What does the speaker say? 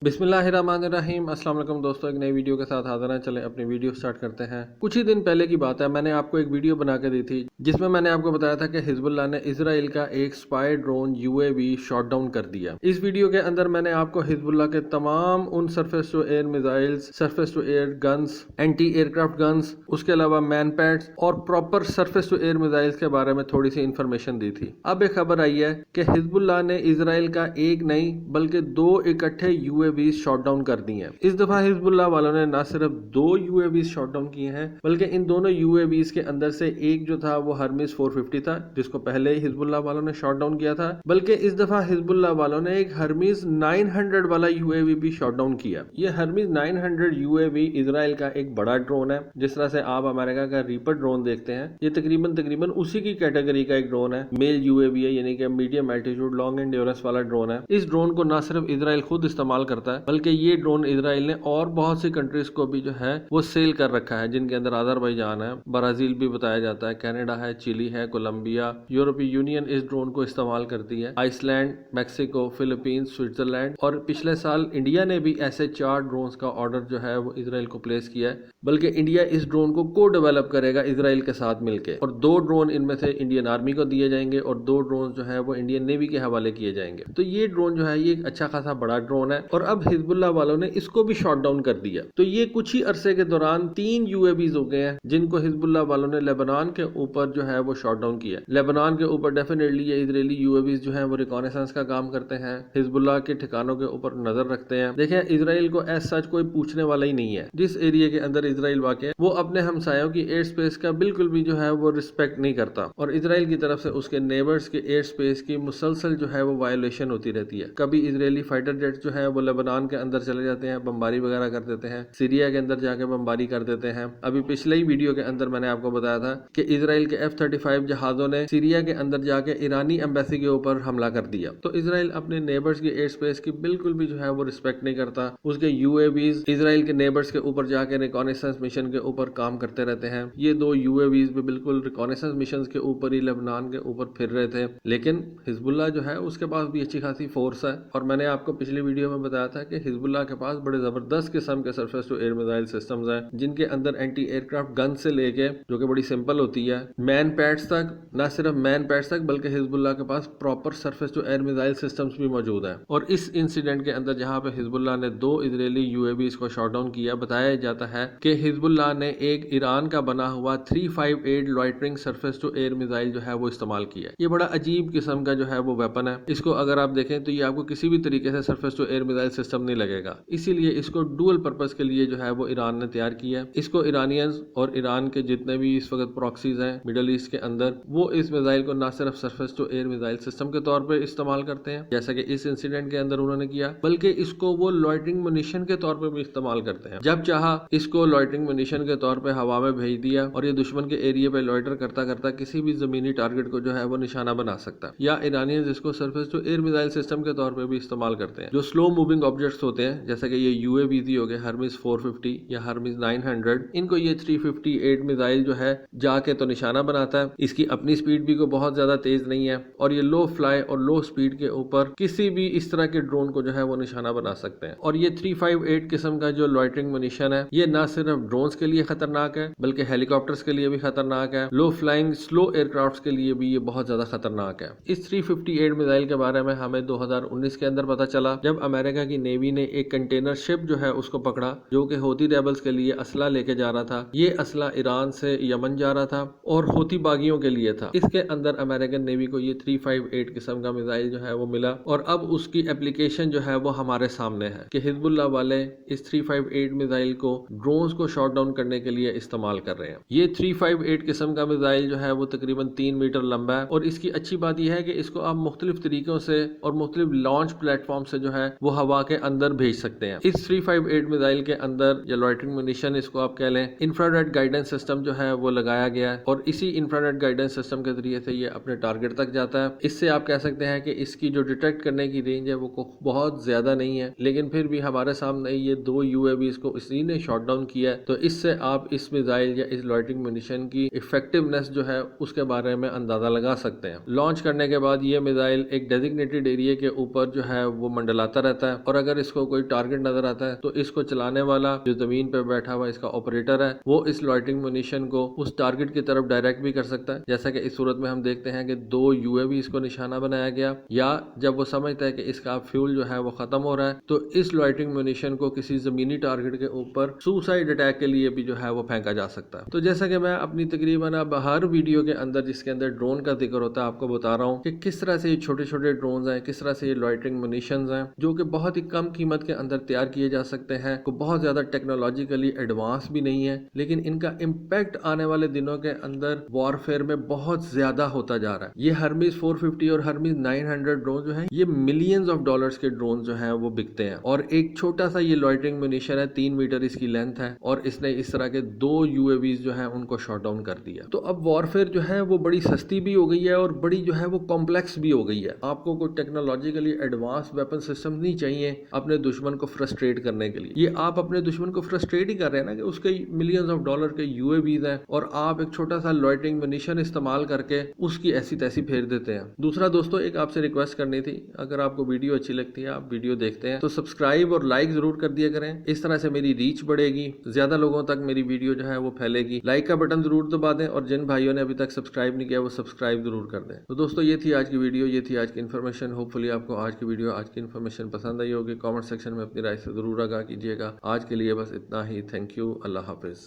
बिस्मिल्लाहिर्रहमानिर्रहीम। अस्सलाम वालेकुम दोस्तों, एक नई वीडियो के साथ हाजिर हैं। चलें अपनी वीडियो स्टार्ट करते हैं। कुछ ही दिन पहले की बात है, मैंने आपको एक वीडियो बना के दी थी जिसमें मैंने आपको बताया था कि हिजबुल्लाह ने इजराइल का एक spy drone UAV shot down कर दिया। इस वीडियो के अंदर मैंने आपको हिजबुल्लाह के तमाम उन surface to air missiles, surface to air guns, anti aircraft guns, उसके अलावा मैन पैड्स और proper surface to air missiles के बारे में थोड़ी सी इंफॉर्मेशन दी थी। अब एक खबर आई है कि हिजबुल्लाह ने इजराइल का एक नहीं बल्कि दो इकट्ठे UAV शॉट डाउन कर दी हैं। इस दफा हिजबुल्लाह वालों ने न सिर्फ दो UAV शॉट डाउन किए हैं बल्कि इन दोनों UAVs के अंदर से एक जो था वो हर्मिस 450 था, जिसको पहले ही हिजबुल्लाह वालों ने शॉट डाउन किया था, बल्कि इस दफा हिजबुल्लाह वालों ने एक हर्मिस 900 वाला UAV भी शॉट डाउन किया। ये हर्मिस 900 UAV इजराइल का एक बड़ा ड्रोन है। जिस तरह से आप अमेरिका का रीपर ड्रोन देखते हैं, ये तकरीबन उसी की कैटेगरी का एक ड्रोन है। मेल UAV है, यानी कि मीडियम एल्टीट्यूड लॉन्ग एंड्योरेंस वाला ड्रोन है। इस ड्रोन को न सिर्फ इजराइल खुद इस्तेमाल करता है बल्कि ये ड्रोन इजराइल ने और बहुत सी कंट्रीज को भी जो है वो सेल कर रखा है, जिनके अंदर अजरबैजान है, ब्राजील भी बताया जाता है, कनाडा है, चिली है, कोलंबिया। यूरोपीय यूनियन इस ड्रोन को इस्तेमाल करती है, आइसलैंड, मैक्सिको, फिलीपींस, स्विट्जरलैंड। और पिछले साल इंडिया ने भी ऐसे 4 ड्रोन्स का ऑर्डर जो है वो इजराइल को प्लेस किया है, बल्कि इंडिया इस ड्रोन को को डेवलप करेगा इजराइल के साथ मिलकर। और 2 ड्रोन इनमें से इंडियन आर्मी को दिए जाएंगे और 2 ड्रोन जो है वो इंडियन नेवी के हवाले किए जाएंगे। तो ये ड्रोन जो है ये एक अच्छा खासा बड़ा ड्रोन है और अब हिजबुल्लाह वालों ने इसको भी शॉट डाउन कर दिया। तो ये कुछ ही अरसे के दौरान 3 UAVs हो गए हैं जिनको हिजबुल्लाह वालों ने लेबनान के ऊपर जो है वो शॉट डाउन किया। लेबनान के ऊपर डेफिनेटली ये इजरायली UAVs जो है वो रिकॉनेसेंस का काम करते हैं, हिजबुल्लाह के ठिकानों के ऊपर नजर रखते हैं। देखें, इजराइल को एज सच कोई पूछने वाला ही नहीं है। जिस एरिया के अंदर इजराइल वाक़ वो अपने हमसायों की एयर स्पेस का बिल्कुल भी जो है वो रिस्पेक्ट नहीं करता और इजराइल की तरफ से उसके नेबर्स के एयर स्पेस की मुसलसल जो है वो वायोलेशन होती रहती है। कभी इजरायली फाइटर जेट जो है वो लेबनान के अंदर चले जाते हैं, बमबारी वगैरह कर देते हैं, सीरिया के अंदर जाके बमबारी कर देते हैं। अभी पिछले ही वीडियो के अंदर मैंने आपको बताया था कि इजराइल के F-35 जहाजों ने सीरिया के अंदर जाके ईरानी एम्बेसी के ऊपर हमला कर दिया। तो इजराइल अपने नेबर्स की एयर स्पेस की बिल्कुल भी जो है वो रिस्पेक्ट नहीं करता। उसके UAVs इजराइल के नेबर्स के ऊपर जाके रिकॉनेसेंस मिशन के ऊपर काम करते रहते हैं। ये 2 UAVs भी बिल्कुल रिकॉनेसेंस मिशन के ऊपर ही लेबनान के ऊपर फिर रहे थे, लेकिन हिजबुल्लाह जो है उसके पास भी अच्छी खासी फोर्स है। और मैंने आपको पिछली वीडियो में बताया था कि हिजबुल्लाह के पास बड़े जबरदस्त किस्म के surface to air missile systems हैं, जिनके अंदर एंटी एयरक्राफ्ट गन से लेके, जो कि बड़ी सिंपल होती है, मैन पैड्स तक, न सिर्फ मैन पैड्स तक बल्कि हिजबुल्लाह के पास proper surface to air missile systems भी मौजूद हैं। और इस इंसिडेंट के अंदर जहां पे हिजबुल्लाह ने 2 इजरायली UAVs को शॉट डाउन किया, बताया जाता है कि हिजबुल्लाह ने एक ईरान का बना हुआ 358 loitering surface to air missile जो है वो इस्तेमाल किया। ये बड़ा अजीब किस्म का जो है वो वेपन है। इसको अगर आप देखें तो ये आपको किसी भी तरीके से surface to air missile system नहीं लगेगा, इसीलिए इसको डुअल पर्पस के लिए जो है वो ईरान ने तैयार किया है। इसको ईरानियंस और ईरान के जितने भी इस वक्त प्रॉक्सीज हैं मिडल ईस्ट के अंदर, वो इस मिसाइल को ना सिर्फ surface to air missile system के तौर पे इस्तेमाल करते हैं जैसा कि इस इंसिडेंट के अंदर उन्होंने किया, बल्कि इसको वो लॉइटरिंग मुनिशन के तौर पे भी इस्तेमाल करते हैं। जब चाहा इसको लॉइटरिंग मुनिशन के तौर पे हवा में भेज दिया और ये दुश्मन के एरिया पे लॉइटर करता करता किसी भी जमीनी टारगेट को जो है वो निशाना बना सकता है। या ईरानियंस इसको surface to air missile system के तौर पे भी इस्तेमाल करते हैं। जो स्लो मूविंग ऑब्जेक्ट्स होते हैं जैसे कि ये UAVs हो गए, हर्मिस 450 या हर्मिस 900, इनको ये 358 मिसाइल जो है जाके तो निशाना बनाता है। इसकी अपनी स्पीड भी कोई बहुत ज्यादा तेज नहीं है और ये लो फ्लाई और लो स्पीड के ऊपर किसी भी इस तरह के ड्रोन को जो है वो निशाना बना सकते हैं। और ये 358 किस्म का जो लॉइटरिंग मुनिशन है, ये ना सिर्फ ड्रोन्स के लिए खतरनाक है बल्कि हेलीकॉप्टर्स के लिए भी खतरनाक है, लो फ्लाइंग स्लो एयरक्राफ्ट के लिए भी ये बहुत ज्यादा खतरनाक है। इस 358 मिसाइल के बारे में हमें 2019 के अंदर पता चला, जब अमेरिका की नेवी ने एक कंटेनर शिप जो है उसको पकड़ा, जो कि हौती रेबल्स के लिए असला लेके जा रहा था। ये असला ईरान से यमन जा रहा था और हौती बागियों के लिए था। इसके अंदर अमेरिकन नेवी को ये 358 किस्म का मिसाइल जो है वो मिला और अब उसकी एप्लीकेशन जो है वो हमारे सामने है कि हिजबुल्लाह वाले इस 358 मिसाइल को ड्रोन्स को शॉट डाउन करने के लिए इस्तेमाल कर रहे हैं। ये 358 किस्म का मिसाइल जो है वो तकरीबन 3 मीटर लंबा है और इसकी अच्छी बात यह है कि इसको आप मुख्तलिफ तरीकों से और मुख्तलिफ लॉन्च प्लेटफॉर्म से जो है वो हवा के अंदर भेज सकते हैं। इस 358 मिसाइल के अंदर या लॉइटरिंग मुनिशन इसको आप कह लें, इंफ्रारेड गाइडेंस सिस्टम जो है वो लगाया गया है और इसी इंफ्रारेड गाइडेंस सिस्टम के जरिए से ये अपने टारगेट तक जाता है। इससे आप कह सकते हैं कि इसकी जो डिटेक्ट करने की रेंज है वो बहुत ज्यादा नहीं है, लेकिन फिर भी हमारे सामने ये 2 UAVs को इसी ने शॉट डाउन किया है। तो इससे आप इस मिसाइल या इस लॉइटरिंग मुनिशन की इफेक्टिवनेस जो है उसके बारे में अंदाजा लगा सकते हैं। लॉन्च करने के बाद ये मिसाइल एक डेजिग्नेटेड एरिया के ऊपर जो है वो मंडलाता रहता है और अगर इसको कोई टारगेट नजर आता है तो इसको चलाने वाला जो जमीन पे बैठा हुआ इसका ऑपरेटर है वो इस लॉइटरिंग म्यूनिशन को उस टारगेट की तरफ डायरेक्ट भी कर सकता है, जैसा कि इस सूरत में हम देखते हैं कि 2 यूएवी इसको निशाना बनाया गया, या जब वो समझता है कि इसका फ्यूल जो है वो खत्म हो रहा है तो इस लॉइटरिंग म्यूनिशन को किसी जमीनी टारगेट के ऊपर सुसाइड अटैक के लिए भी जो है वो फेंका जा सकता है। तो जैसा कि मैं अपनी तकरीबन अब हर वीडियो के अंदर जिसके अंदर ड्रोन का जिक्र होता है आपको बता रहा हूँ कि किस तरह से ये छोटे छोटे ड्रोन हैं, किस तरह से ये लॉइटरिंग म्यूनिशंस हैं जो कि बहुत ही कम कीमत के अंदर तैयार किए जा सकते हैं, को बहुत ज्यादा टेक्नोलॉजिकली एडवांस भी नहीं है, लेकिन इनका इम्पैक्ट आने वाले दिनों के अंदर वॉरफेयर में बहुत ज्यादा होता जा रहा है। ये हर्मीज 450 और हर्मीज 900 ड्रोन जो है ये मिलियंस ऑफ डॉलर्स के ड्रोन जो है वो बिकते हैं, और एक छोटा सा ये लॉइटरिंग म्यूनिशन है, 3 मीटर इसकी लेंथ है, और इसने इस तरह के 2 यूएवीज जो है उनको शॉट डाउन कर दिया। तो अब वॉरफेयर जो है वो बड़ी सस्ती भी हो गई है और बड़ी जो है वो कॉम्प्लेक्स भी हो गई है। आपको कोई टेक्नोलॉजिकली एडवांस वेपन सिस्टम नहीं चाहिए अपने दुश्मन को फ्रस्ट्रेट करने के लिए। ये आप अपने दुश्मन को फ्रस्ट्रेट ही कर रहे हैं ना कि उसके मिलियंस ऑफ डॉलर के यूएवीज हैं और आप एक छोटा सा लॉइटरिंग म्यूनिशन इस्तेमाल करके उसकी ऐसी तैसी फेर देते हैं। दूसरा दोस्तों एक आपसे रिक्वेस्ट करनी थी, अगर आपको वीडियो अच्छी लगती है, आप वीडियो देखते हैं तो सब्सक्राइब और लाइक जरूर कर दिया करें, इस तरह से मेरी रीच बढ़ेगी, ज्यादा लोगों तक मेरी वीडियो जो है वो फैलेगी। लाइक का बटन जरूर दबा दें और जिन भाइयों ने अभी तक सब्सक्राइब नहीं किया वो सब्सक्राइब जरूर कर दें। तो दोस्तों ये थी आज की वीडियो, ये थी आज की इन्फॉर्मेशन। होपफुली आपको आज की वीडियो, आज की इन्फॉर्मेशन पसंद आई होगी। कमेंट सेक्शन में अपनी राय से जरूर आगाह कीजिएगा। आज के लिए बस इतना ही। Thank you. Allah Hafiz.